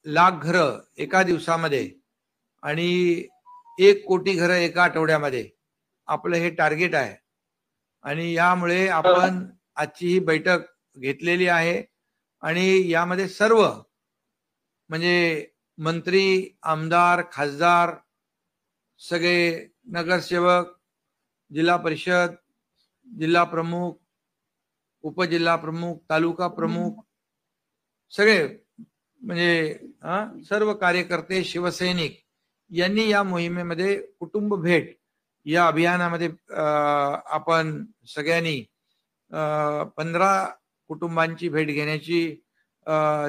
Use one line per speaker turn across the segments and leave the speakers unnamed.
लाख घरं एका दिवसामध्ये आणि 1 कोटी घरं एका आठवड्यामध्ये आपलं हे टार्गेट आहे. आणि यामुळे आपण आजची ही बैठक घेतलेली आहे आणि यामध्ये सर्व म्हणजे मंत्री, आमदार, खासदार, सगळे नगरसेवक, जिल्हा परिषद, जिल्हा प्रमुख, उपजिल्हा प्रमुख, तालुका प्रमुख, सगळे म्हणजे सर्व कार्यकर्ते, शिवसैनिक यांनी या मोहिमेमध्ये कुटुंब भेट या अभियानामध्ये आपण सगळ्यांनी 15 कुटुंबांची भेट घेण्याची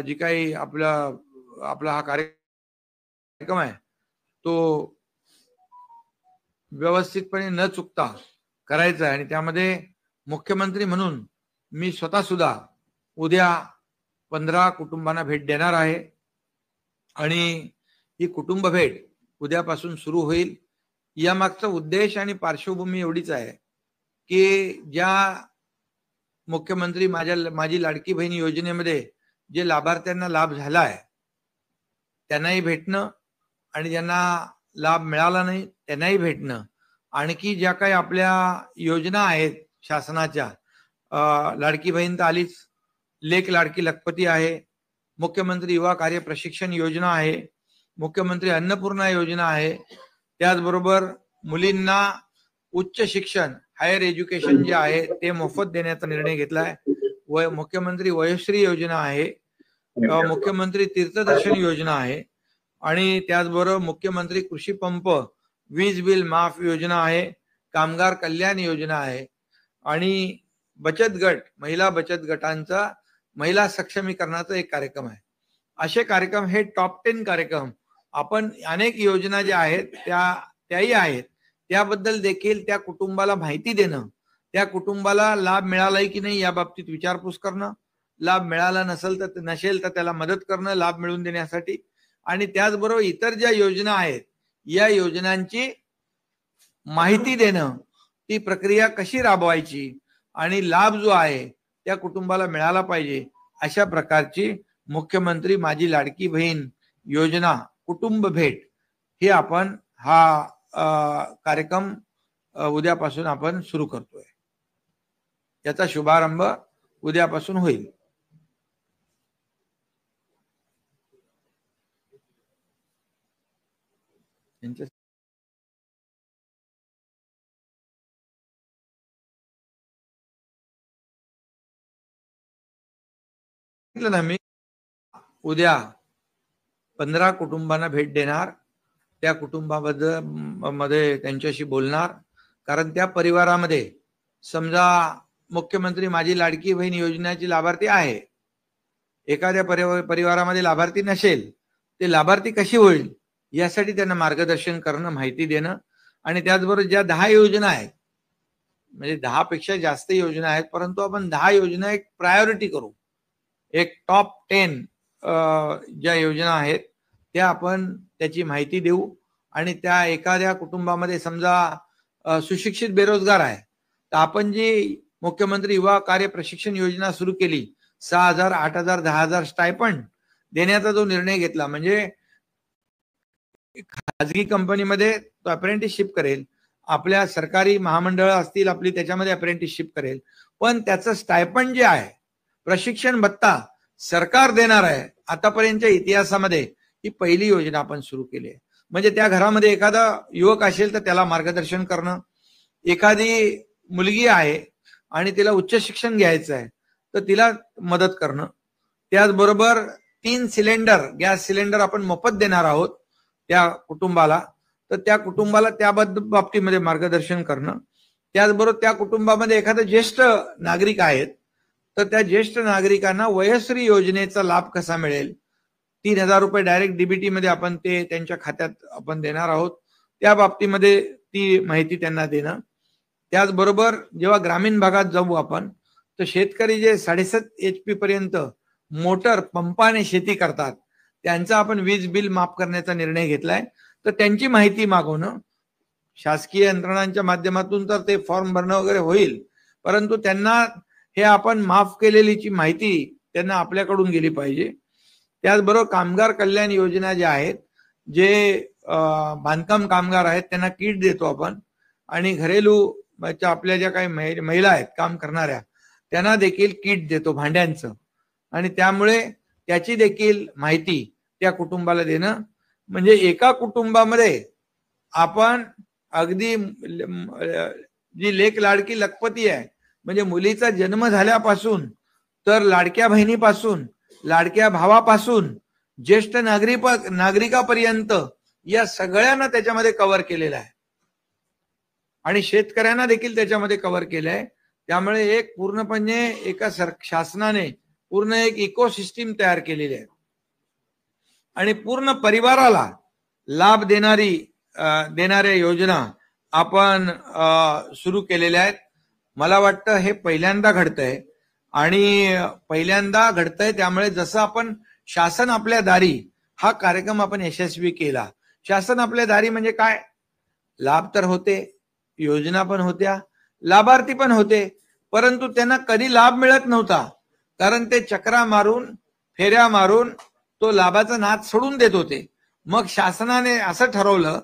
जी काही आपला हा कार्यक्रम आहे तो व्यवस्थितपणे न चुकता करायचा आहे. आणि त्यामध्ये मुख्यमंत्री म्हणून मी स्वतः सुद्धा उद्या 15 कुटुंबांना भेट देणार आहे आणि ही कुटुंब भेट उद्यापासून सुरू होईल. यामागचा उद्देश आणि पार्श्वभूमी एवढीच आहे की ज्या मुख्यमंत्री माझी लाडकी बहीण योजनेमध्ये जे लाभार्थ्यांना लाभ झाला आहे त्यांनाही भेटणं आणि ज्यांना लाभ मिळाला नाही त्यांनाही भेटणं. आणखी ज्या काही आपल्या योजना आहेत शासनाच्या, लाडकी बहीण तर आलीच, लेक लाडकी लखपती आहे, मुख्यमंत्री युवा कार्य प्रशिक्षण योजना आहे, मुख्यमंत्री अन्नपूर्णा योजना आहे, त्याचबरोबर मुलींना उच्च शिक्षण हायर एज्युकेशन जे आहे ते मोफत देण्याचा निर्णय घेतला आहे. मुख्यमंत्री वयोश्री योजना आहे, मुख्यमंत्री तीर्थदर्शन योजना आहे आणि त्याचबरोबर मुख्यमंत्री कृषी पंप वीज बिल माफ योजना आहे, कामगार कल्याण योजना आहे आणि बचत गट, महिला बचत गटांचा महिला सक्षमीकरणाचा एक कार्यक्रम आहे. असे कार्यक्रम हे टॉप 10 कार्यक्रम आपण अनेक योजना ज्या आहेत त्याही आहेत त्याबद्दल देखील त्या कुटुंबाला माहिती देणं, त्या कुटुंबाला लाभ मिळालाय की नाही या बाबतीत विचारपूस करणं, लाभ मिळाला नसेल तर त्याला मदत करणं लाभ मिळवून देण्यासाठी आणि त्याचबरोबर इतर ज्या योजना आहेत या योजनांची माहिती देणं, ती प्रक्रिया कशी राबवायची आणि लाभ जो आहे त्या कुटुंबाला मिळाला पाहिजे अशा प्रकारची मुख्यमंत्री माझी लाडकी बहीण योजना कुटुंब भेट हे आपण हा कार्यक्रम उद्यापासून आपण सुरू करतोय. याचा शुभारंभ उद्यापासून होईल. ना मी उद्या 15 कुटुंबांना भेट देणार, त्या कुटुंबामध्ये त्यांच्याशी बोलणार, कारण त्या परिवारामध्ये समजा मुख्यमंत्री माझी लाडकी बहीण योजनेची लाभार्थी आहे, एखाद्या परिवारामध्ये लाभार्थी नसेल, ते लाभार्थी कशी होईल यासाठी त्यांना मार्गदर्शन करणं, माहिती देणं आणि त्याचबरोबर ज्या 10 योजना आहेत म्हणजे 10 पेक्षा जास्त योजना आहेत, परंतु आपण 10 योजना एक प्रायोरिटी करू, एक टॉप 10 ज्या योजना आहेत त्या आपण त्याची माहिती देऊ आणि त्या एखाद्या कुटुंबामध्ये समजा सुशिक्षित बेरोजगार आहे तर आपण जी मुख्यमंत्री युवा कार्य प्रशिक्षण योजना सुरू केली 6,000, 8,000, 10,000 स्टायपंड देण्याचा जो निर्णय घेतला, म्हणजे खाजगी कंपनीमध्ये तो अप्रेंटिसशिप करेल, आपल्या सरकारी महामंडळ असतील आपली त्याच्यामध्ये अप्रेंटिसशिप करेल, पण त्याचं स्टायपंड जे आहे प्रशिक्षण भत्ता सरकार देणार आहे. आतापर्यंतच्या इतिहासामध्ये ही पहिली योजना आपण सुरू केली आहे. म्हणजे त्या घरामध्ये एखादा युवक असेल तर त्याला मार्गदर्शन करणं, एखादी मुलगी आहे आणि तिला उच्च शिक्षण घ्यायचं आहे तर तिला मदत करणं, त्याचबरोबर 3 सिलेंडर गॅस सिलेंडर आपण मोफत देणार आहोत त्या कुटुंबाला, तर त्या कुटुंबाला त्या बाबतीमध्ये मार्गदर्शन करणं, त्याचबरोबर त्या कुटुंबामध्ये एखादा ज्येष्ठ नागरिक आहेत तर त्या ज्येष्ठ नागरिकांना वयश्री योजनेचा लाभ कसा मिळेल, 3,000 रुपये डायरेक्ट डीबीटी मध्ये आपण ते त्यांच्या खात्यात आपण देणार आहोत, त्या बाबतीमध्ये ती माहिती त्यांना देणं. त्याचबरोबर जेव्हा ग्रामीण भागात जाऊ आपण तर शेतकरी जे 7.5 HP पर्यंत मोटर पंपाने शेती करतात त्यांचा आपण वीज बिल माफ करण्याचा निर्णय घेतलाय, तर त्यांची माहिती मागवणं, शासकीय यंत्रणांच्या माध्यमातून तर ते फॉर्म भरणं वगैरे होईल, परंतु त्यांना हे आपण माफ केलेलीची माहिती त्यांना आपल्याकडून गेली पाहिजे. त्याचबरोबर कामगार कल्याण योजना ज्या आहेत, जे बांधकाम कामगार आहेत त्यांना किट देतो आपण, आणि घरेलू आपल्या ज्या काही महिला आहेत काम करणाऱ्या त्यांना देखील किट देतो भांड्यांचं, आणि त्यामुळे त्याची देखील माहिती त्या कुटुंबाला देणं, म्हणजे एका कुटुंबामध्ये आपण अगदी जी लेक लाडकी लखपती आहे, म्हणजे मुलीचा जन्म झाल्यापासून तर लाडक्या बहिणीपासून, लाडक्या भावापासून, ज्येष्ठ नागरिकापर्यंत या सगळ्यांना त्याच्यामध्ये कव्हर केलेलं आहे, आणि शेतकऱ्यांना देखील त्याच्यामध्ये कव्हर केलं आहे. त्यामुळे एक पूर्णपणे एका शासनाने पूर्ण एक इकोसिस्टीम तयार केलेली आहे, आणि पूर्ण परिवाराला लाभ देणाऱ्या योजना आपण सुरू केलेल्या आहेत. मला वाटतं हे पहिल्यांदा घडतंय, आणि पहिल्यांदा घडतंय त्यामुळे जसं आपण शासन आपल्या दारी हा कार्यक्रम आपण यशस्वी केला. शासन आपल्या दारी म्हणजे काय, लाभ तर होते, योजना पण होत्या, लाभार्थी पण होते, परंतु त्यांना कधी लाभ मिळत नव्हता, कारण ते चक्रा मारून फेऱ्या मारून तो लाभाचा नाद सोडून देत होते. मग शासनाने असं ठरवलं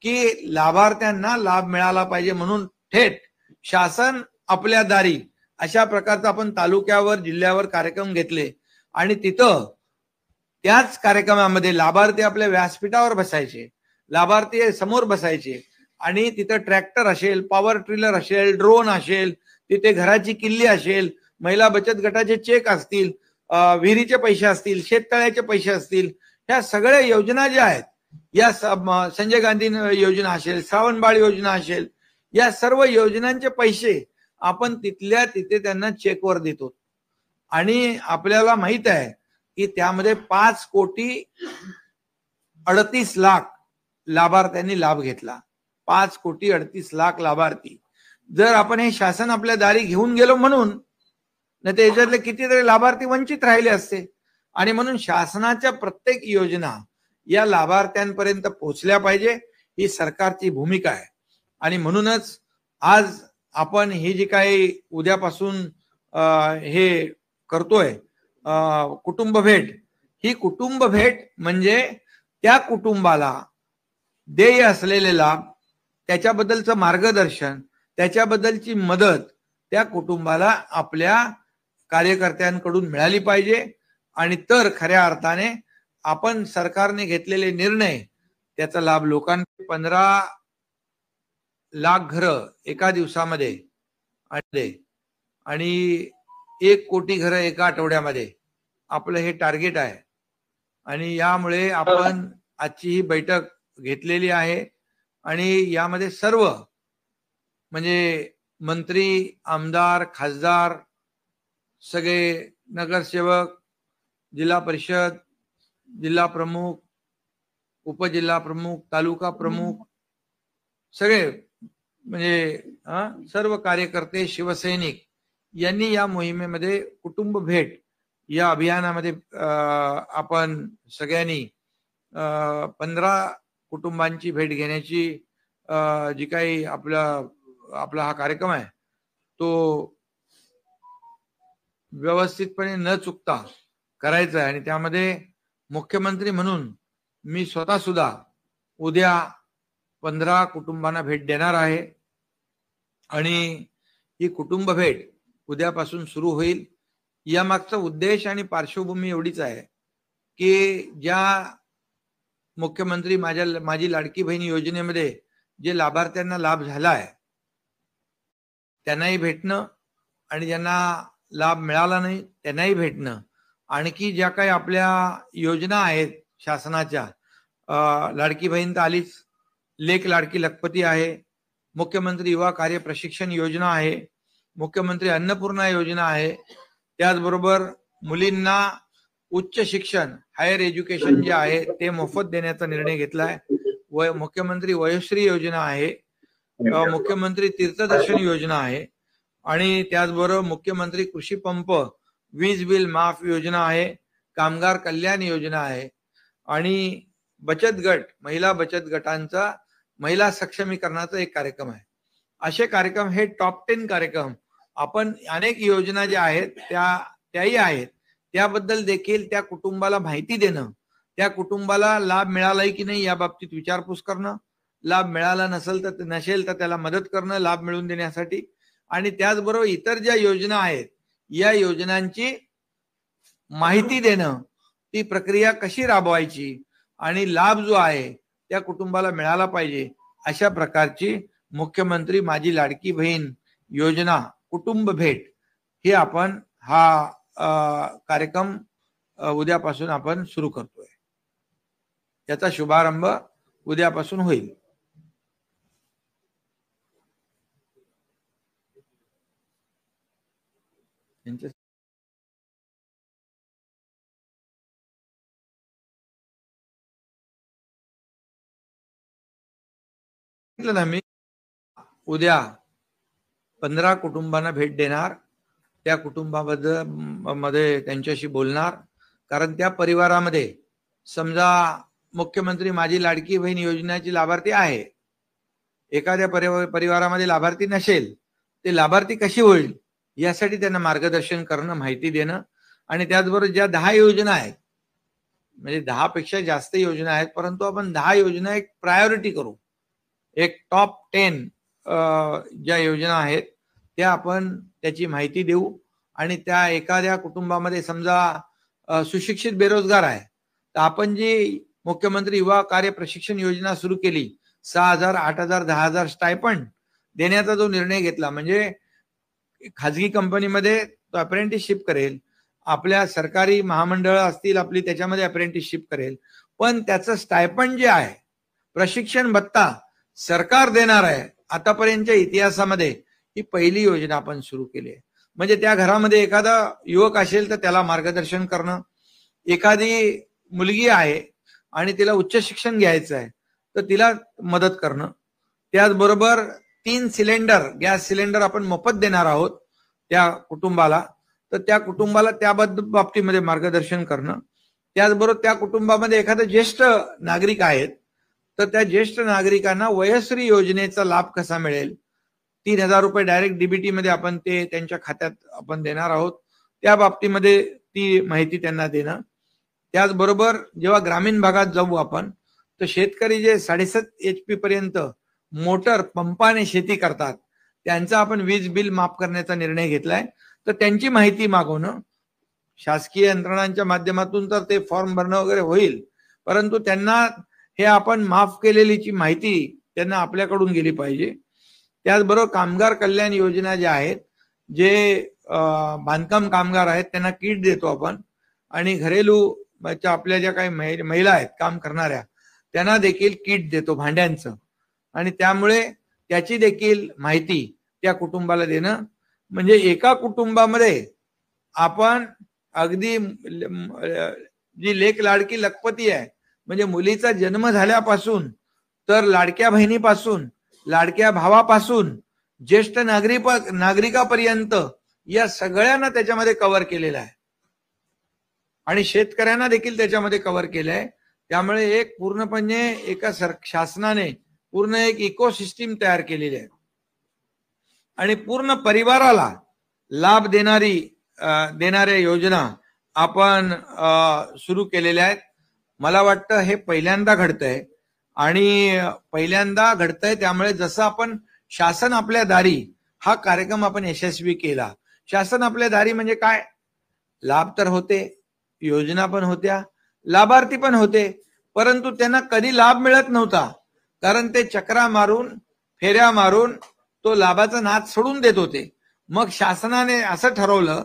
की लाभार्थ्यांना लाभ मिळाला पाहिजे, म्हणून थेट शासन आपल्या दारी अशा प्रकारचा आपण तालुक्यावर जिल्ह्यावर कार्यक्रम घेतले, आणि तिथं त्याच कार्यक्रमामध्ये लाभार्थी आपल्या व्यासपीठावर बसायचे, लाभार्थी समोर बसायचे, आणि तिथं ट्रॅक्टर असेल, पॉवर ट्रिलर असेल, ड्रोन असेल, तिथे घराची किल्ली असेल, महिला बचत गटाचे चेक असतील, विहिरीचे पैसे असतील, शेततळ्याचे पैसे असतील, ह्या सगळ्या योजना ज्या आहेत, या संजय गांधी योजना असेल, श्रावणबाळ योजना असेल, या सर्व योजनांचे पैसे आपण तिथल्या तिथे त्यांना चेकवर देतो, आणि आपल्याला माहित आहे की त्यामध्ये 5,38,00,000 लाभार्थ्यांनी लाभ घेतला. 5,38,00,000 लाभार्थी. जर आपण हे शासन आपल्या दारी घेऊन गेलो म्हणून, नाही तर याच्यातले कितीतरी लाभार्थी वंचित राहिले असते, आणि म्हणून शासनाच्या प्रत्येक योजना या लाभार्थ्यांपर्यंत पोहोचल्या पाहिजे, ही सरकारची भूमिका आहे. आणि म्हणूनच आज आपण ही जी काही उद्यापासून हे करतोय कुटुंब भेट, ही कुटुंब भेट म्हणजे त्या कुटुंबाला देय असलेले लाभ, त्याच्याबद्दलचं मार्गदर्शन, त्याच्याबद्दलची मदत त्या कुटुंबाला आपल्या कार्यकर्त्यांकडून मिळाली पाहिजे, आणि तर खऱ्या अर्थाने आपण सरकारने घेतलेले निर्णय त्याचा लाभ लोकांना 15 लाख घरं एका दिवसामध्ये, आणि 1 कोटी घरं एका आठवड्यामध्ये आपलं हे टार्गेट आहे. आणि यामुळे आपण आजची ही बैठक घेतलेली आहे, आणि यामध्ये सर्व म्हणजे मंत्री, आमदार, खासदार, सगळे नगरसेवक, जिल्हा परिषद, जिल्हा प्रमुख, उपजिल्हा प्रमुख, तालुका प्रमुख, सगळे म्हणजे सर्व कार्यकर्ते, शिवसैनिक यांनी या मोहिमेमध्ये कुटुंब भेट या अभियानामध्ये आपण सगळ्यांनी 15 कुटुंबांची भेट घेण्याची जी काही आपला हा कार्यक्रम आहे तो व्यवस्थितपणे न चुकता करायचा आहे. आणि त्यामध्ये मुख्यमंत्री म्हणून मी स्वतः सुद्धा उद्या 15 कुटुंबांना भेट देणार आहे, आणि ही कुटुंब भेट उद्यापासून सुरू होईल. या मागचा उद्देश आणि पार्श्वभूमी एवढीच आहे की ज्या मुख्यमंत्री माझी लाडकी बहीण योजनेमध्ये जे लाभार्थ्यांना लाभ झाला आहे त्यांनाही भेटणं, आणि ज्यांना लाभ मिळाला नाही त्यांनाही भेटणं, आणखी ज्या काही आपल्या योजना आहेत शासनाच्या, लाडकी बहीण तर आलीच, लेक लाडकी लखपती आहे, मुख्यमंत्री युवा कार्य प्रशिक्षण योजना आहे, मुख्यमंत्री अन्नपूर्णा योजना आहे, त्याचबरोबर मुलींना उच्च शिक्षण हायर एज्युकेशन जे आहे ते मोफत देण्याचा निर्णय घेतलाय, मुख्यमंत्री वयोश्री योजना आहे, मुख्यमंत्री तीर्थदर्शन योजना आहे, आणि त्याचबरोबर मुख्यमंत्री कृषी पंप वीज बिल माफ योजना आहे, कामगार कल्याण योजना आहे, आणि बचत गट, महिला बचत गटांचा महिला सक्षमीकरणाचा एक कार्यक्रम आहे. असे कार्यक्रम हे टॉप 10 कार्यक्रम आपण, अनेक योजना ज्या आहेत त्याही आहेत त्याबद्दल देखील त्या कुटुंबाला माहिती देणं, त्या कुटुंबाला लाभ मिळालाय की नाही या बाबतीत विचारपूस करणं, लाभ मिळाला नसेल तर त्याला मदत करणं लाभ मिळवून देण्यासाठी, आणि त्याचबरोबर इतर ज्या योजना आहेत या योजनांची माहिती देणं, ती प्रक्रिया कशी राबवायची आणि लाभ जो आहे त्या कुटुंबाला मिळाला पाहिजे, अशा प्रकारची मुख्यमंत्री माझी लाडकी बहीण योजना कुटुंब भेट हे आपण हा कार्यक्रम उद्यापासून आपण सुरू करतोय. याचा शुभारंभ उद्यापासून होईल. ना मी उद्या 15 कुटुंबांना भेट देणार, त्या कुटुंबाबद्दल मध्ये त्यांच्याशी बोलणार, कारण त्या परिवारामध्ये समजा मुख्यमंत्री माझी लाडकी बहीण योजनेची लाभार्थी आहे, एखाद्या परिवारामध्ये लाभार्थी नसेल, ते लाभार्थी कशी होईल यासाठी त्यांना मार्गदर्शन करणं, माहिती देणं, आणि त्याचबरोबर ज्या 10 योजना आहेत, म्हणजे 10 पेक्षा जास्त योजना आहेत, परंतु आपण 10 योजना एक प्रायोरिटी करू, एक टॉप 10 ज्या योजना आहेत त्या आपण त्याची माहिती देऊ. आणि त्या एखाद्या कुटुंबामध्ये समजा सुशिक्षित बेरोजगार आहे, तर आपण जी मुख्यमंत्री युवा कार्य प्रशिक्षण योजना सुरू केली, 6,000, 8,000, 10,000 स्टायपंड देण्याचा जो निर्णय घेतला, म्हणजे खाजगी कंपनीमध्ये तो अप्रेंटिसशिप करेल, आपल्या सरकारी महामंडळ असतील आपली त्याच्यामध्ये अप्रेंटिसशिप करेल, पण त्याचं स्टायपंड जे आहे, प्रशिक्षण भत्ता सरकार देणार आहे. आतापर्यंतच्या इतिहासामध्ये ही पहिली योजना आपण सुरू केली आहे. म्हणजे त्या घरामध्ये एखादा युवक असेल तर त्याला मार्गदर्शन करणं, एखादी मुलगी आहे आणि तिला उच्च शिक्षण घ्यायचं आहे तर तिला मदत करणं, त्याचबरोबर 3 सिलेंडर गॅस सिलेंडर आपण मोफत देणार आहोत त्या कुटुंबाला, तर त्या कुटुंबाला त्या बाबतीमध्ये मार्गदर्शन करणं, त्याचबरोबर त्या कुटुंबामध्ये एखादा ज्येष्ठ नागरिक आहेत तर त्या ज्येष्ठ नागरिकांना वयश्री योजनेचा लाभ कसा मिळेल, 3,000 रुपये डायरेक्ट डीबीटी मध्ये आपण ते त्यांच्या खात्यात आपण देणार आहोत, त्या बाबतीमध्ये ती माहिती त्यांना देणं. त्याचबरोबर जेव्हा ग्रामीण भागात जाऊ आपण, तर शेतकरी जे 7.5 HP पर्यंत मोटर पंपाने शेती करतात, त्यांचं आपण वीज बिल माफ करण्याचा निर्णय घेतलाय, तर त्यांची माहिती मागवणं, शासकीय यंत्रणांच्या माध्यमातून तर ते फॉर्म भरणं वगैरे होईल, परंतु त्यांना हे आपण माफ केलेलीची माहिती त्यांना आपल्याकडून गेली पाहिजे. त्याचबरोबर कामगार कल्याण योजना ज्या आहेत, जे बांधकाम कामगार आहेत त्यांना किट देतो आपण, आणि घरेलू आपल्या ज्या काही महिला आहेत काम करणाऱ्या त्यांना देखील किट देतो भांड्यांचं, आणि त्यामुळे त्याची देखील माहिती त्या कुटुंबाला देणं, म्हणजे एका कुटुंबामध्ये आपण अगदी जी लेक लाडकी लखपती आहे, म्हणजे मुलीचा जन्म झाल्यापासून तर लाडक्या बहिणीपासून, लाडक्या भावापासून, ज्येष्ठ नागरिकापर्यंत या सगळ्यांना त्याच्यामध्ये कव्हर केलेलं आहे, आणि शेतकऱ्यांना देखील त्याच्यामध्ये कव्हर केलं आहे. त्यामुळे एक पूर्णपणे एका शासनाने पूर्ण एक इकोसिस्टीम तयार केलेली आहे, आणि पूर्ण परिवाराला लाभ देणाऱ्या योजना आपण सुरू केलेल्या आहेत. मला वाटतं हे पहिल्यांदा घडतंय, आणि पहिल्यांदा घडतंय त्यामुळे जसं आपण शासन आपल्या दारी हा कार्यक्रम आपण यशस्वी केला. शासन आपल्या दारी म्हणजे काय, लाभ तर होते, योजना पण होत्या, लाभार्थी पण होते, परंतु त्यांना कधी लाभ मिळत नव्हता, कारण ते चक्रा मारून फेऱ्या मारून तो लाभाचा नाद सोडून देत होते. मग शासनाने असं ठरवलं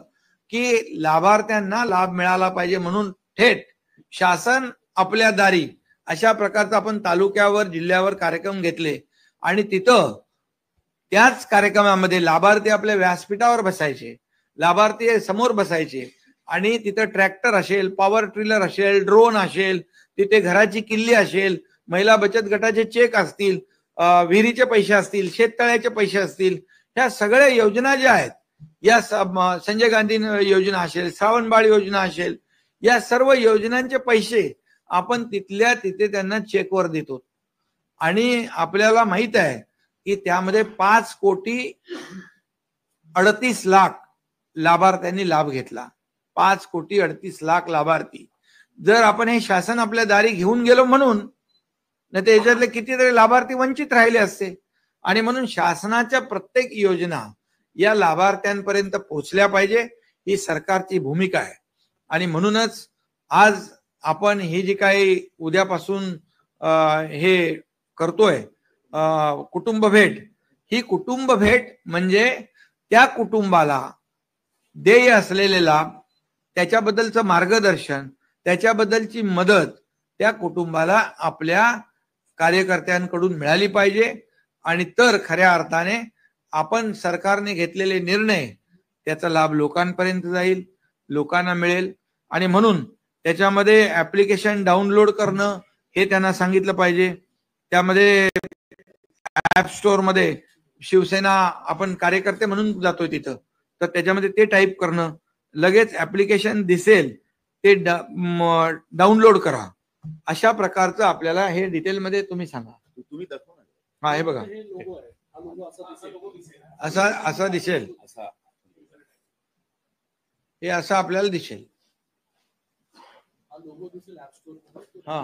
की लाभार्थ्यांना लाभ मिळाला पाहिजे, म्हणून थेट शासन आपल्या दारी अशा प्रकारचा आपण तालुक्यावर जिल्ह्यावर कार्यक्रम घेतले, आणि तिथं त्याच कार्यक्रमामध्ये लाभार्थी आपल्या व्यासपीठावर बसायचे, लाभार्थी समोर बसायचे, आणि तिथं ट्रॅक्टर असेल, पॉवर ट्रिलर असेल, ड्रोन असेल, तिथे घराची किल्ली असेल, महिला बचत गटाचे चेक असतील, विहिरीचे पैसे असतील, शेततळ्याचे पैसे असतील, ह्या सगळ्या योजना ज्या आहेत, या संजय गांधी योजना असेल, श्रावणबाळ योजना असेल, या सर्व योजनांचे पैसे आपण तिथल्या तिथे त्यांना चेकवर देतो, आणि आपल्याला माहित आहे की त्यामध्ये 5,38,00,000 लाभार्थ्यांनी लाभ घेतला. 5,38,00,000 लाभार्थी. जर आपण हे शासन आपल्या दारी घेऊन गेलो म्हणून, नाही तर याच्यातले कितीतरी लाभार्थी वंचित राहिले असते. आणि म्हणून शासनाच्या प्रत्येक योजना या लाभार्थ्यांपर्यंत पोहोचल्या पाहिजे, ही सरकारची भूमिका आहे. आणि म्हणूनच आज आपण ही जी काही उद्यापासून हे करतोय कुटुंब भेट, ही कुटुंब भेट म्हणजे त्या कुटुंबाला देय असलेले लाभ, त्याच्याबद्दलचं मार्गदर्शन, त्याच्याबद्दलची मदत त्या कुटुंबाला आपल्या कार्यकर्त्यांकडून मिळाली पाहिजे. आणि तर खऱ्या अर्थाने आपण सरकारने घेतलेले निर्णय त्याचा लाभ लोकांपर्यंत जाईल, लोकांना मिळेल. आणि म्हणून त्याच्यामध्ये ऍप्लिकेशन डाउनलोड करणं हे त्यांना सांगितलं पाहिजे. त्यामध्ये ऍप स्टोअर मध्ये शिवसेना आपण कार्यकर्ते म्हणून जातोय तिथं, तर त्याच्यामध्ये ते टाईप करणं, लगेच ऍप्लिकेशन दिसेल ते डाउनलोड करा. अशा प्रकारचं आपल्याला हे डिटेलमध्ये तुम्ही सांगा.
तुम्ही दाखवा ना.
हा, हे बघा, असा दिसेल, हे असं आपल्याला दिसेल.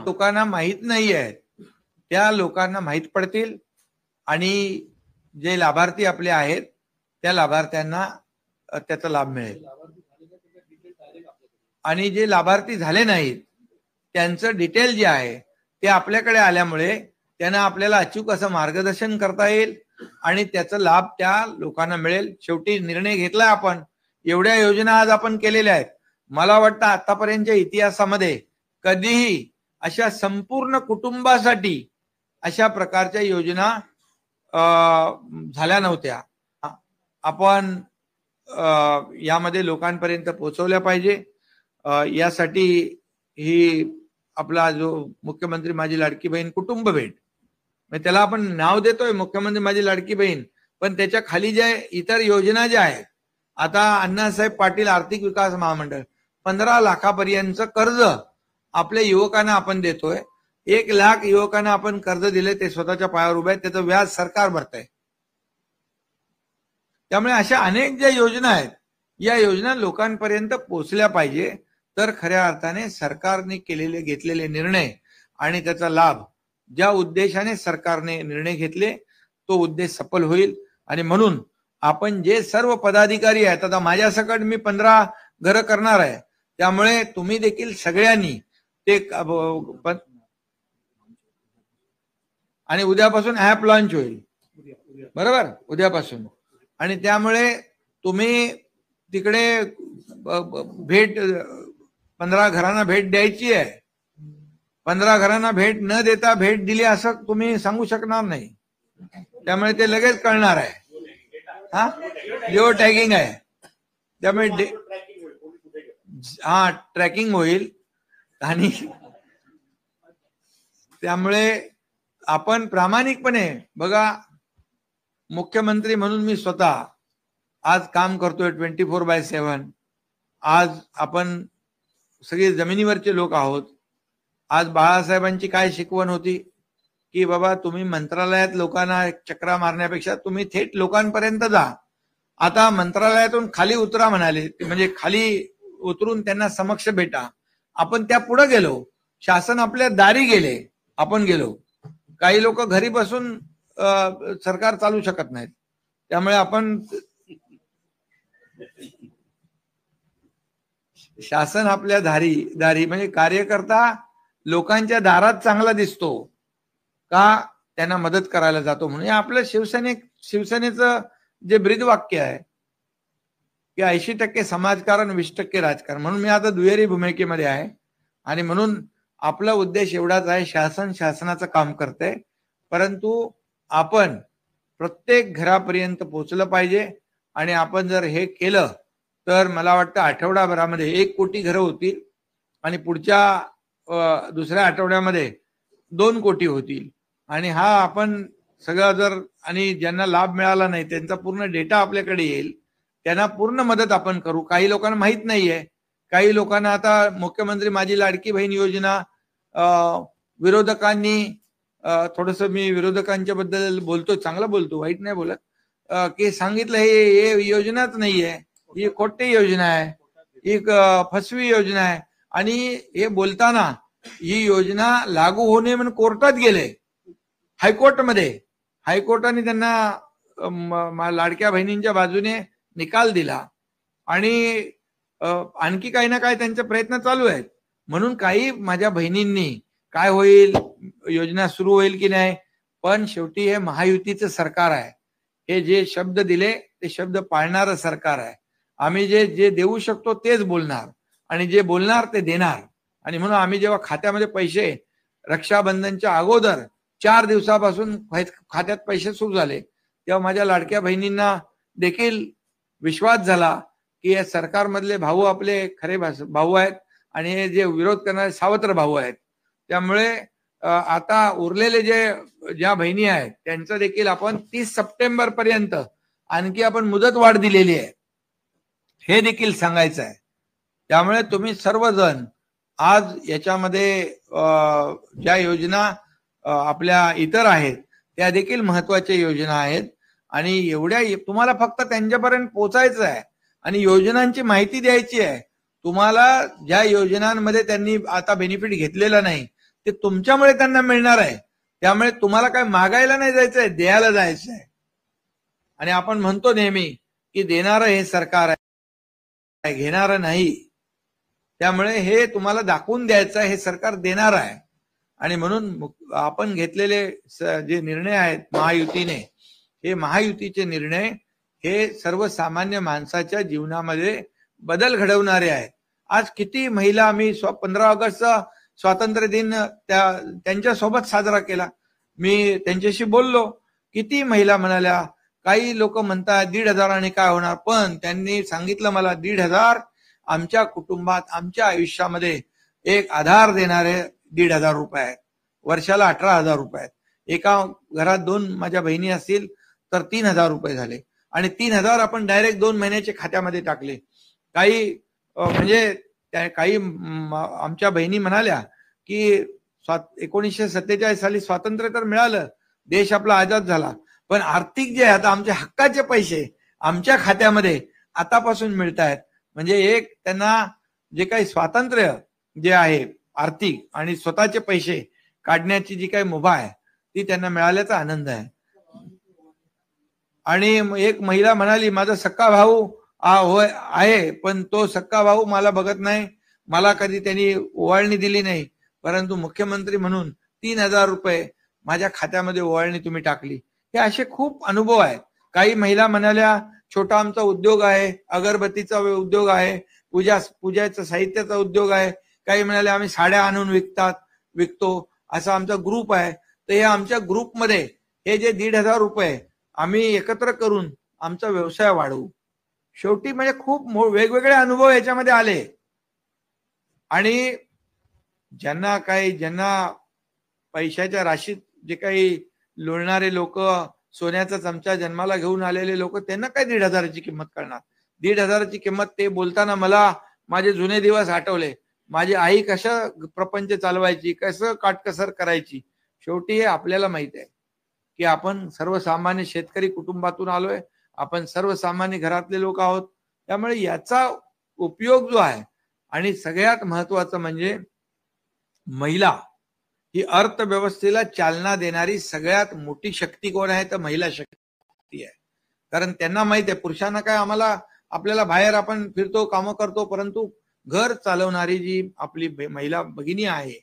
लोकांना माहित नाही आहे, त्या लोकांना माहित पडतील आणि जे लाभार्थी आपले आहेत त्या लाभार्थ्यांना त्याचा लाभ मिळेल. आणि जे लाभार्थी झाले नाहीत त्यांचं डिटेल जे आहे ते आपल्याकडे आल्यामुळे त्यांना आपल्याला अचूक असं मार्गदर्शन करता येईल आणि त्याचा लाभ त्या लोकांना मिळेल. शेवटी निर्णय घेतलाय आपण, एवढ्या योजना आज आपण केलेल्या आहेत. मला वाटतं आतापर्यंतच्या इतिहासामध्ये कधीही अशा संपूर्ण कुटुंबासाठी अशा प्रकारच्या योजना झाल्या नव्हत्या. आपण यामध्ये लोकांपर्यंत पोहोचवल्या पाहिजे. यासाठी ही आपला जो मुख्यमंत्री माझी लाडकी बहीण कुटुंब भेट, त्याला आपण नाव देतोय मुख्यमंत्री माझी लाडकी बहीण, पण त्याच्या खाली ज्या इतर योजना ज्या आहेत, आता अण्णासाहेब पाटील आर्थिक विकास महामंडळ 15 लाखापर्यंतचं कर्ज आपल्या युवकांना आपण देतोय. 1 लाख युवकांना आपण कर्ज दिले, ते स्वतःच्या पायावर उभे आहेत, त्याचं व्याज सरकार भरतंय. त्यामुळे अशा अनेक ज्या योजना आहेत, या योजना लोकांपर्यंत पोहोचल्या पाहिजे, तर खऱ्या अर्थाने सरकारने घेतलेले निर्णय आणि त्याचा लाभ, ज्या उद्देशाने सरकारने निर्णय घेतले तो उद्देश सफल होईल. आणि म्हणून आपण जे सर्व पदाधिकारी आहेत, आता माझ्यासकट मी 15 घरं करणार आहे, त्यामुळे तुम्ही देखील सगळ्यांनी ते, आणि उद्यापासून ऍप लॉन्च होईल, बरोबर, उद्यापासून. आणि त्यामुळे तुम्ही तिकडे भेट 15 घरांना भेट द्यायची आहे. 15 घरांना भेट न देता भेट दिली असं तुम्ही सांगू शकणार नाही. त्यामुळे ते लगेच कळणार आहे. हा, जिओ टॅगिंग आहे, त्यामुळे ट्रॅकिंग होईल. आणि त्यामुळे आपण प्रामाणिकपणे बघा, मुख्यमंत्री म्हणून मी स्वतः आज काम करतोय 24/7. आज आपण सगळे जमिनीवरचे लोक आहोत. आज बाळासाहेबांची काय शिकवण होती की बाबा तुम्ही मंत्रालयात लोकांना चक्रा मारण्यापेक्षा तुम्ही थेट लोकांपर्यंत जा. आता मंत्रालयातून खाली उतरा म्हणाले, म्हणजे खाली उतरून त्यांना समक्ष भेटा. आपण त्या पुढे गेलो, शासन आपल्या दारी गेले, आपण गेलो. काही लोक घरी बसून सरकार चालू शकत नाहीत, त्यामुळे आपण शासन आपल्या दारी म्हणजे कार्यकर्ता लोकांच्या दारात चांगला दिसतो का, त्यांना मदत करायला जातो. म्हणून आपलं शिवसेनेचं जे ब्रीदवाक्य आहे की 80% समाजकारण 20% राजकारण, म्हणून मी आता दुहेरी भूमिकेमध्ये आहे. आणि म्हणून आपला उद्देश एवढाच आहे, शासनाचं काम करतंय, परंतु आपण प्रत्येक घरापर्यंत पोहोचलं पाहिजे. आणि आपण जर हे केलं तर मला वाटतं आठवडाभरामध्ये 1 कोटी घरं होतील आणि पुढच्या दुसऱ्या आठवड्यामध्ये 2 कोटी होतील. आणि हा आपण सगळं जर, आणि ज्यांना लाभ मिळाला नाही त्यांचा पूर्ण डेटा आपल्याकडे येईल, त्यांना पूर्ण मदत आपण करू. काही लोकांना माहित नाहीये, काही लोकांना आता मुख्यमंत्री माझी लाडकी बहीण योजना विरोधकांनी, थोडस मी विरोधकांच्या बद्दल बोलतो, चांगलं बोलतो, वाईट नाही बोलत, की सांगितलं हे योजनाच नाहीये, ही खोटी योजना आहे. एक फसवी योजना आहे. आणि हे बोलताना ही योजना लागू होणे म्हणून कोर्टात गेले, हायकोर्टाने त्यांना लाडक्या बहिणींच्या बाजूने निकाल दिला. आणि आणखी काही ना काही त्यांचे प्रयत्न चालू आहेत. म्हणून काही माझ्या बहिणींनी काय होईल, योजना सुरू होईल की नाही, पण शेवटी हे महायुतीचं सरकार आहे. हे जे शब्द दिले ते शब्द पाळणारं सरकार आहे. आम्ही जे जे देऊ शकतो तेच बोलणार, आणि जे बोलणार ते देणार. आणि म्हणून आम्ही जेव्हा खात्यामध्ये पैसे रक्षाबंधनच्या अगोदर 4 दिवसापासून खात्यात पैसे सुरू झाले, तेव्हा माझ्या लाडक्या बहिणींना देखील विश्वास झाला की या सरकारमधले भाऊ आपले खरे भाऊ आहेत आणि हे जे विरोध करणारे सावत्र भाऊ आहेत. त्यामुळे आता उरलेले ज्या बहिणी आहेत त्यांचं देखील आपण 30 सप्टेंबर पर्यंत आणखी आपण मुदत वाढ दिलेली आहे, हे देखील सांगायचं आहे. त्यामुळे तुम्ही सर्वजण आज याच्यामध्ये ज्या योजना आपल्या इतर आहेत त्या देखील महत्वाच्या योजना आहेत. आणि एवढ्या तुम्हाला फक्त त्यांच्यापर्यंत पोहोचायचं आहे आणि योजनांची माहिती द्यायची आहे. तुम्हाला ज्या योजनांमध्ये त्यांनी आता बेनिफिट घेतलेला नाही ते तुमच्यामुळे त्यांना मिळणार आहे. त्यामुळे तुम्हाला काय मागायला नाही जायचंय, द्यायला जायचं आहे. आणि आपण म्हणतो नेहमी की देणारं हे सरकार आहे, घेणारं नाही. त्यामुळे हे तुम्हाला दाखवून द्यायचं आहे, हे सरकार देणार आहे. आणि म्हणून आपण घेतलेले जे निर्णय आहेत महायुतीने, हे महायुतीचे निर्णय हे सर्वसामान्य माणसाच्या जीवनामध्ये बदल घडवणारे आहेत. आज किती महिला, आम्ही 15 ऑगस्टचा स्वातंत्र्य दिन त्यांच्या सोबत साजरा केला. मी त्यांच्याशी बोललो, किती महिला म्हणाल्या, काही लोक म्हणतात 1,500 काय होणार, पण त्यांनी सांगितलं मला 1,500 आमच्या कुटुंबात, आमच्या आयुष्यामध्ये एक आधार देणारे 1,500 रुपये आहेत. वर्षाला 18,000 रुपये आहेत. एका घरात 2 माझ्या बहिणी असतील तर 3,000 रुपये झाले. आणि 3,000 आपण डायरेक्ट 2 महिन्याच्या खात्यामध्ये टाकले. काही काही आमच्या बहिणी म्हणाल्या की 1947 साली स्वातंत्र्य तर मिळालं, देश आपला आझाद झाला, पण आर्थिक जे आता आमच्या हक्काचे पैसे आमच्या खात्यामध्ये आतापासून मिळत आहेत. म्हणजे एक त्यांना जे काही स्वातंत्र्य जे आहे आर्थिक आणि स्वतःचे पैसे काढण्याची जी काही मुभा आहे ती त्यांना मिळाल्याचा आनंद आहे. आणि एक महिला म्हणाली, माझा सक्का भाऊ होय आहे, पण तो सक्का भाऊ मला बघत नाही, मला कधी त्यांनी ओवाळणी दिली नाही, परंतु मुख्यमंत्री म्हणून 3,000 रुपये माझ्या खात्यामध्ये ओवाळणी तुम्ही टाकली. हे असे खूप अनुभव आहेत. काही महिला म्हणाल्या, छोटा आमचा उद्योग आहे, अगरबत्तीचा उद्योग आहे, पूजाचं साहित्याचा उद्योग आहे. काही म्हणाले आम्ही साड्या आणून विकतो, असा आमचा ग्रुप आहे. तर हे आमच्या ग्रुपमध्ये हे जे 1,500 रुपये आम्ही एकत्र करून आमचा व्यवसाय वाढवू. शेवटी म्हणजे खूप वेगवेगळे अनुभव याच्यामध्ये आले. आणि ज्यांना पैशाच्या राशीत जे काही लोळणारे लोक, सोन्याचा चमचा जन्माला घेऊन आलेले लोक, त्यांना काय 1,500ची किंमत करणार. 1,500ची किंमत, ते बोलताना मला माझे जुने दिवस आठवले. माझी आई कसं प्रपंच चालवायची, कसं काटकसर करायची. शेवटी हे आपल्याला माहित आहे की आपण सर्वसामान्य शेतकरी कुटुंबातून आलोय, आपण सर्वसामान्य घरातले लोक आहोत. त्यामुळे याचा उपयोग जो आहे, आणि सगळ्यात महत्वाचं म्हणजे महिला ही अर्थव्यवस्थेला चालना देणारी सगळ्यात मोठी शक्ती कोण आहे, तर महिला शक्ती आहे. कारण त्यांना माहित आहे, पुरुषांना काय आपल्याला बाहेर आपण फिरतो, कामं करतो, परंतु घर चालवणारी जी आपली महिला भगिनी आहे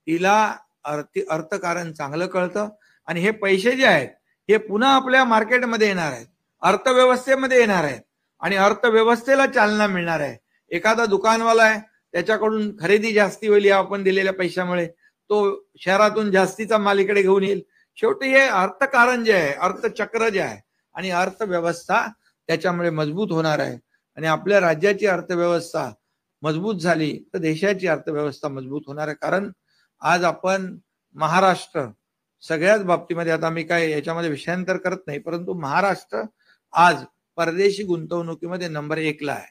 तिला अर्थकारण चांगलं कळतं. आणि हे पैसे जे आहेत हे पुन्हा आपल्या मार्केटमध्ये येणार आहेत, अर्थव्यवस्थेमध्ये येणार आहेत, आणि अर्थव्यवस्थेला चालना मिळणार आहे. एखादा दुकानवाला आहे, त्याच्याकडून खरेदी जास्ती होईल या आपण दिलेल्या पैशामुळे, तो शहरातून जास्तीचा माल इकडे घेऊन येईल. शेवटी हे अर्थकारण जे आहे, अर्थचक्र जे आहे, आणि अर्थव्यवस्था त्याच्यामुळे मजबूत होणार आहे. आणि आपल्या राज्याची अर्थव्यवस्था मजबूत झाली तर देशाची अर्थव्यवस्था मजबूत होणार आहे. कारण आज आपण महाराष्ट्र सगळ्याच बाबतीमध्ये, आता मी काय याच्यामध्ये विषयांतर करत नाही, परंतु महाराष्ट्र आज परदेशी गुंतवणुकीमध्ये नंबर 1 ला आहे.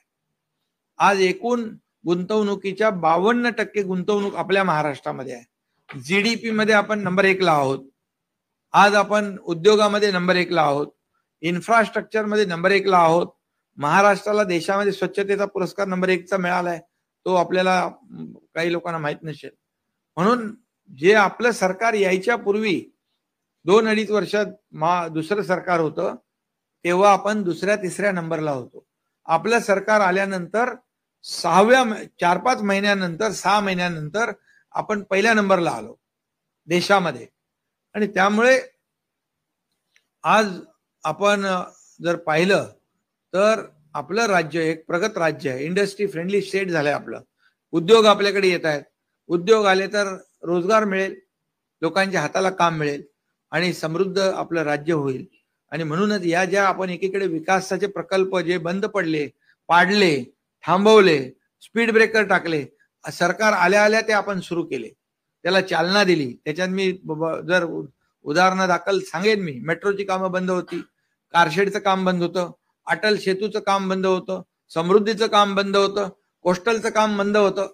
आज एकूण गुंतवणुकीच्या 52% गुंतवणूक आपल्या महाराष्ट्रामध्ये आहे. जीडीपी मध्ये आपण नंबर 1 ला आहोत. आज आपण उद्योगामध्ये नंबर 1 ला आहोत, इन्फ्रास्ट्रक्चर मध्ये नंबर 1 ला आहोत. महाराष्ट्राला देशामध्ये स्वच्छतेचा पुरस्कार नंबर 1चा मिळालाय, तो आपल्याला काही लोकांना माहित नसेल. म्हणून जे आपलं सरकार यायच्या पूर्वी 2-2.5 वर्षात दुसरं सरकार होतं, तेव्हा आपण 2ऱ्या-3ऱ्या नंबरला होतो. आपलं सरकार आल्यानंतर 4-5 महिन्यानंतर 6 महिन्यानंतर आपण पहिल्या नंबरला आलो देशामध्ये. आणि त्यामुळे आज आपण जर पाहिलं तर आपलं राज्य एक प्रगत राज्य आहे, इंडस्ट्री फ्रेंडली स्टेट झालंय आपलं. उद्योग आपल्याकडे येत आहेत. उद्योग आले तर रोजगार मिळेल, लोकांच्या हाताला काम मिळेल आणि समृद्ध आपलं राज्य होईल. आणि म्हणूनच या ज्या आपण एकीकडे विकासाचे प्रकल्प जे बंद पडले, पाडले, थांबवले, स्पीड ब्रेकर टाकले, सरकार आल्या आल्या ते आपण सुरू केले, त्याला चालना दिली. त्याच्यात मी जर उदाहरणं दाखल सांगेन, मी मेट्रोची कामं बंद होती, कारशेडचं काम बंद होतं, अटल सेतूचं काम बंद होतं, समृद्धीचं काम बंद होतं, कोस्टलचं काम बंद होतं.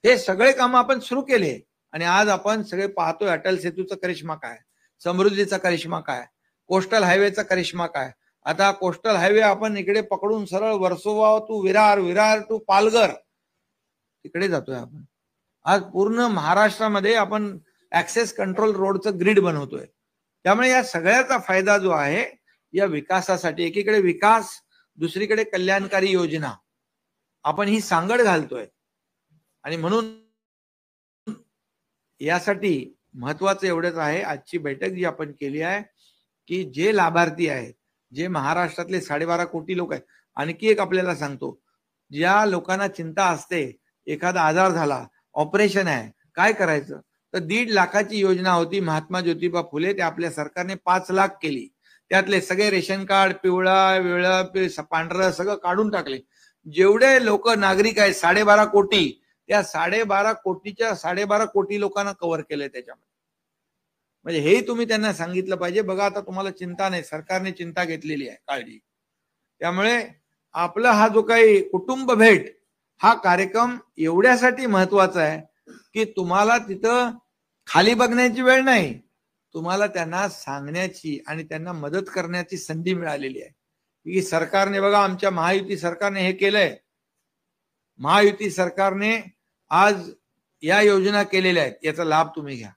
हे सगळे काम आपण सुरू केले आणि आज आपण सगळे पाहतोय अटल सेतूचा करिश्मा काय, समृद्धीचा करिश्मा काय, कोस्टल हायवेचा करिश्मा काय. आता कोस्टल हायवे आपण इकडे पकडून सरळ वर्सोवा टू विरार, विरार टू पालघर तिकडे जातोय आपण. आज पूर्ण महाराष्ट्रामध्ये आपण ऍक्सेस कंट्रोल रोडचं ग्रिड बनवतोय. त्यामुळे या सगळ्याचा फायदा जो आहे या विकासासाठी, एकीकडे विकास, दुसरीकडे कल्याणकारी योजना, आपण ही सांगड घालतोय. आणि म्हणून यासाठी महत्वाचं एवढंच आहे, आजची बैठक जी आपण केली आहे की जे लाभार्थी आहेत, जे महाराष्ट्रातले 12.5 कोटी लोक आहेत. आणखी एक आपल्याला सांगतो, ज्या लोकांना चिंता असते, एखादा आजार झाला, ऑपरेशन आहे, काय करायचं, तर 1.5 लाखाची योजना होती महात्मा ज्योतिबा फुले, ते आपल्या सरकारने 5 लाख केली. त्यातले सगळे रेशन कार्ड, पिवळा वेळा पांढरं सगळं काढून टाकले. जेवढे लोक नागरिक आहेत 12.5 कोटी, त्या 12.5 कोटीच्या 12.5 कोटी लोकांना कव्हर केले त्याच्यामध्ये. म्हणजे हेही तुम्ही त्यांना सांगितलं पाहिजे, बघा आता तुम्हाला चिंता नाही, सरकारने चिंता घेतलेली आहे, काळजी. त्यामुळे आपला हा जो काही कुटुंब भेट हा कार्यक्रम एवढ्यासाठी महत्वाचा आहे की तुम्हाला तिथं खाली बघण्याची वेळ नाही, तुम्हाला त्यांना सांगण्याची आणि त्यांना मदत करण्याची संधी मिळालेली आहे की सरकारने, बघा आमच्या महायुती सरकारने हे केलंय, महायुती सरकारने आज या योजना केलेल्या आहेत, याचा लाभ तुम्ही घ्या.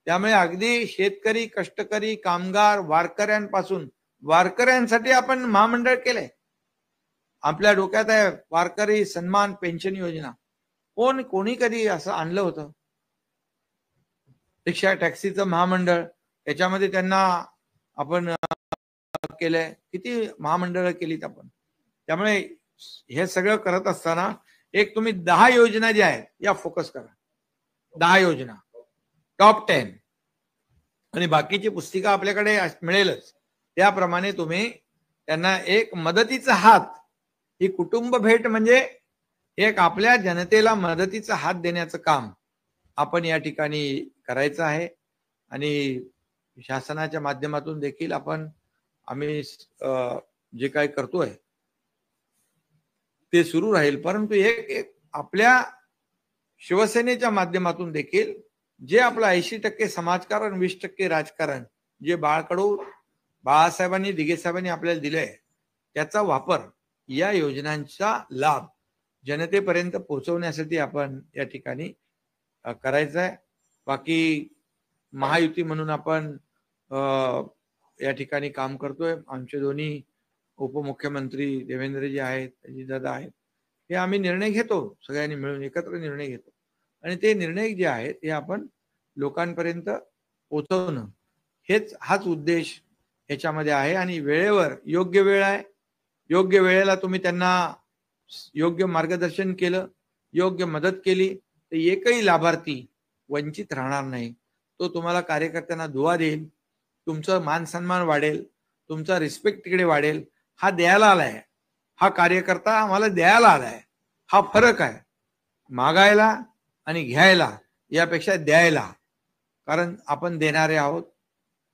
त्यामुळे अगदी शेतकरी, कष्टकरी, कामगार, वारकऱ्यांपासून, वारकऱ्यांसाठी आपण महामंडळ केलंय. आपल्या डोक्यात आहे वारकरी सन्मान पेन्शन योजना. कोणी कधी असं आणलं होतं? रिक्षा टॅक्सीचं महामंडळ, त्याच्यामध्ये त्यांना आपण केलंय, किती महामंडळ केलीत आपण. त्यामुळे हे सगळं करत असताना एक तुम्ही 10 योजना ज्या आहेत या फोकस करा, 10 योजना टॉप 10, आणि बाकीची पुस्तिका आपल्याकडे मिळेलच. त्याप्रमाणे तुम्ही त्यांना एक मदतीचा हात, ही कुटुंब भेट म्हणजे एक आपल्या जनतेला मदतीचा हात देण्याचं काम आपण या ठिकाणी करायचं आहे. आणि शासनाच्या माध्यमातून देखील आम्ही जे काय करतोय ते सुरू राहील. परंतु एक आपल्या शिवसेनेच्या माध्यमातून देखील जे आपलं 80% समाजकारण, 20% राजकारण, जे बाळासाहेबांनी, दिघे साहेबांनी आपल्याला दिलंय, त्याचा वापर, या योजनांचा लाभ जनतेपर्यंत पोहोचवण्यासाठी आपण या ठिकाणी करायचं आहे. बाकी महायुती म्हणून आपण या ठिकाणी काम करतोय. आमचे दोन्ही उपमुख्यमंत्री देवेंद्रजी आहेत, अजितदादा आहेत, हे आम्ही निर्णय घेतो, सगळ्यांनी मिळून एकत्र निर्णय घेतो. आणि ते निर्णय जे आहेत हे आपण लोकांपर्यंत पोहोचवणं, हाच उद्देश याच्यामध्ये आहे. आणि वेळेवर, योग्य वेळ आहे, योग्य वेळेला तुम्ही त्यांना योग्य मार्गदर्शन केलं, योग्य मदत केली, तर एकही लाभार्थी वंचित राहणार नाही. तो तुम्हाला कार्यकर्त्यांना दुवा देईल, तुमचं मान सन्मान वाढेल, तुमचा रिस्पेक्ट तिकडे वाढेल. हा द्यायला आलाय, हा कार्यकर्ता आम्हाला द्यायला आलाय. हा फरक आहे मागायला आणि घ्यायला यापेक्षा द्यायला. कारण आपण देणारे आहोत,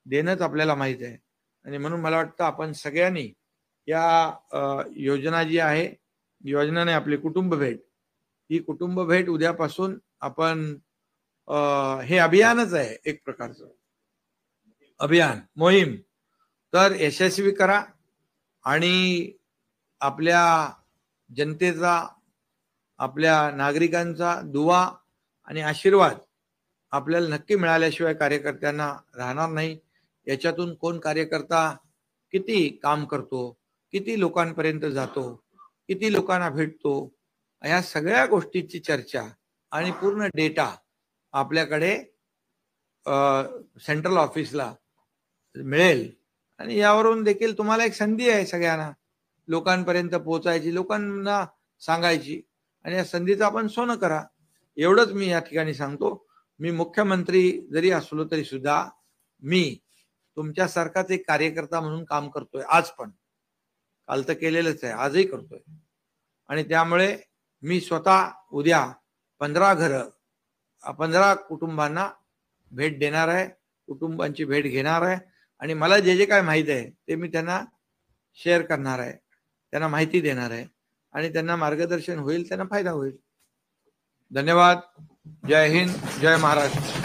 देणंच आपल्याला माहित आहे. आणि म्हणून मला वाटतं आपण सगळ्यांनी या योजना जी आहे, योजनाने आपली कुटुंब भेट, ही कुटुंब भेट उद्यापासून आपण हे अभियानच आहे, एक प्रकारचं अभियान, मोहीम, तर यशस्वी करा. आणि आपल्या जनतेचा, आपल्या नागरिकांचा दुवा आणि आशीर्वाद आपल्याला नक्की मिळाल्याशिवाय कार्यकर्त्यांना राहणार नाही. याच्यातून कोण कार्यकर्ता किती काम करतो, किती लोकांपर्यंत जातो, किती लोकांना भेटतो, ह्या सगळ्या गोष्टीची चर्चा आणि पूर्ण डेटा आपल्याकडे सेंट्रल ऑफिसला मिळेल. आणि यावरून देखील तुम्हाला एक संधी आहे सगळ्यांना लोकांपर्यंत पोहोचायची, लोकांना सांगायची, आणि या संधीचं आपण सोनं करा. एवढंच मी या ठिकाणी सांगतो. मी मुख्यमंत्री जरी असलो तरी सुद्धा मी तुमच्यासारखाच एक कार्यकर्ता म्हणून काम करतोय. आज पण, काल तर केलेलंच आहे, आजही करतोय. आणि त्यामुळे मी स्वतः उद्या 15 कुटुंबांना भेट देणार आहे, कुटुंबांची भेट घेणार आहे. आणि मला जे जे काय माहिती आहे ते मी त्यांना शेअर करणार आहे, त्यांना माहिती देणार आहे, आणि त्यांना मार्गदर्शन होईल, त्यांना फायदा होईल. धन्यवाद. जय हिंद, जय महाराष्ट्र.